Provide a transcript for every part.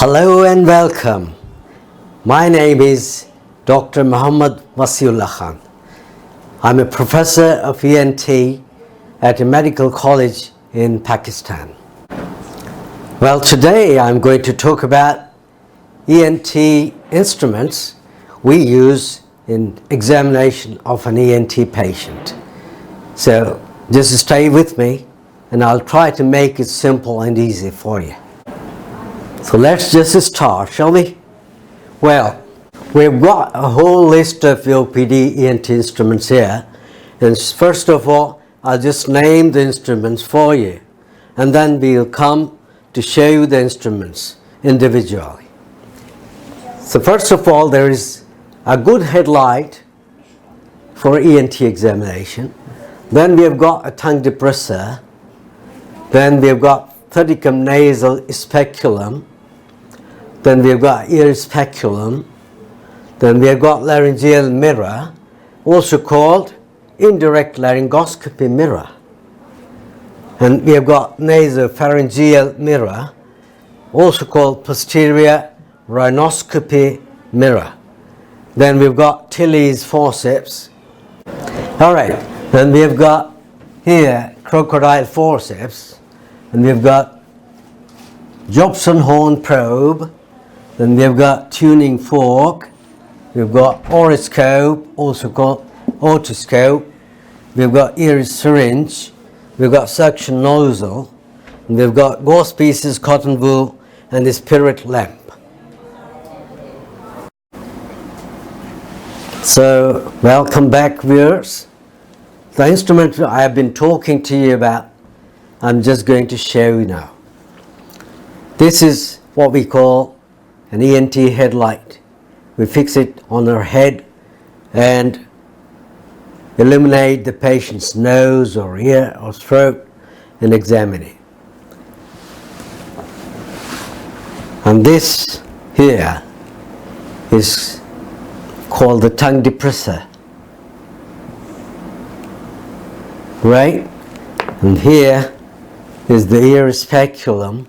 Hello and welcome. My name is Dr. Muhammad Wasi. I'm a professor of E.N.T at a medical college in Pakistan. Well, today I'm going to talk about E.N.T instruments we use in examination of an E.N.T patient. So just stay with me and I'll try to make it simple and easy for you. So let's just start, shall we? Well, we've got a whole list of OPD E.N.T instruments here. And first of all, I'll just name the instruments for you. And then we'll come to show you the instruments individually. So first of all, there is a good headlight for E.N.T examination. Then we have got a tongue depressor. Then we have got thirticum nasal speculum. Then we have got ear speculum. Then we have got laryngeal mirror, also called indirect laryngoscopy mirror. And we have got nasopharyngeal mirror, also called posterior rhinoscopy mirror. Then we've got Tilley's forceps. All right, then we have got here crocodile forceps, and we've got Jobson horn probe. Then we've got tuning fork. We've got oroscope, also called otoscope. We've got ear syringe. We've got suction nozzle. And we've got gauze pieces, cotton wool, and the spirit lamp. So, welcome back, viewers. The instrument I have been talking to you about, I'm just going to show you now. This is what we call an E.N.T headlight. We fix it on our head and illuminate the patient's nose or ear or throat and examine it. And this here is called the tongue depressor, right? And here is the ear speculum,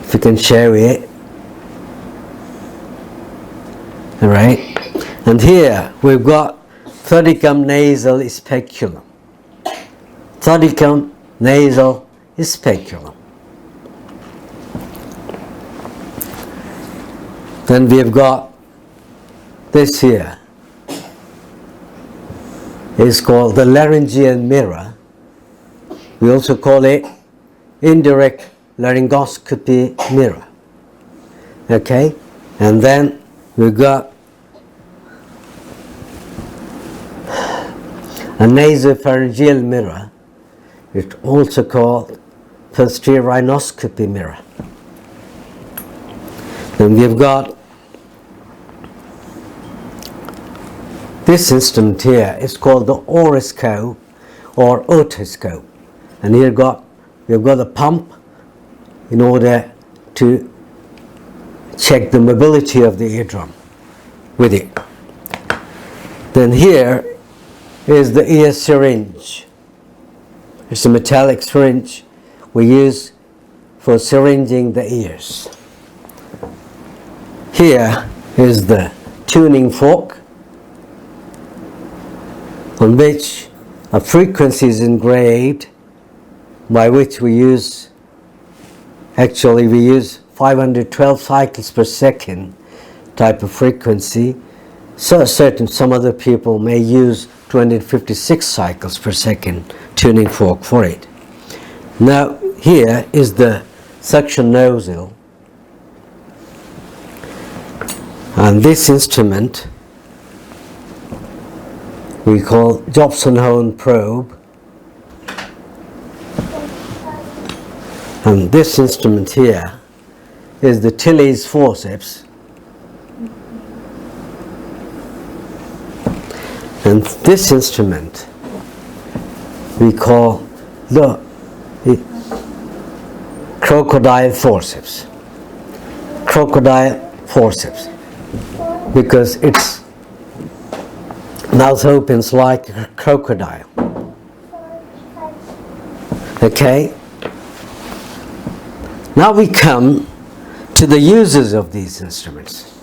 if you can show it, all right? And here we've got thirticum nasal speculum, thirticum nasal speculum. Then we've got this here, is called the laryngeal mirror. We also call it indirect laryngoscopy mirror. Okay, and then we've got a nasopharyngeal mirror. It's also called posterior rhinoscopy mirror. Then we've got this instrument here. It's called the oroscope or otoscope. And here we've got a pump in order to check the mobility of the eardrum with it. Then here is the ear syringe. It's a metallic syringe we use for syringing the ears. Here is the tuning fork, on which a frequency is engraved, by which we use 512 cycles per second type of frequency. So some other people may use 256 cycles per second tuning fork for it. Now here is the suction nozzle, and this instrument we call Jobson horn probe, and this instrument here is the Tilley's forceps, and this instrument we call the crocodile forceps. Crocodile forceps, because its mouth opens like a crocodile. Okay? Now we come to the uses of these instruments.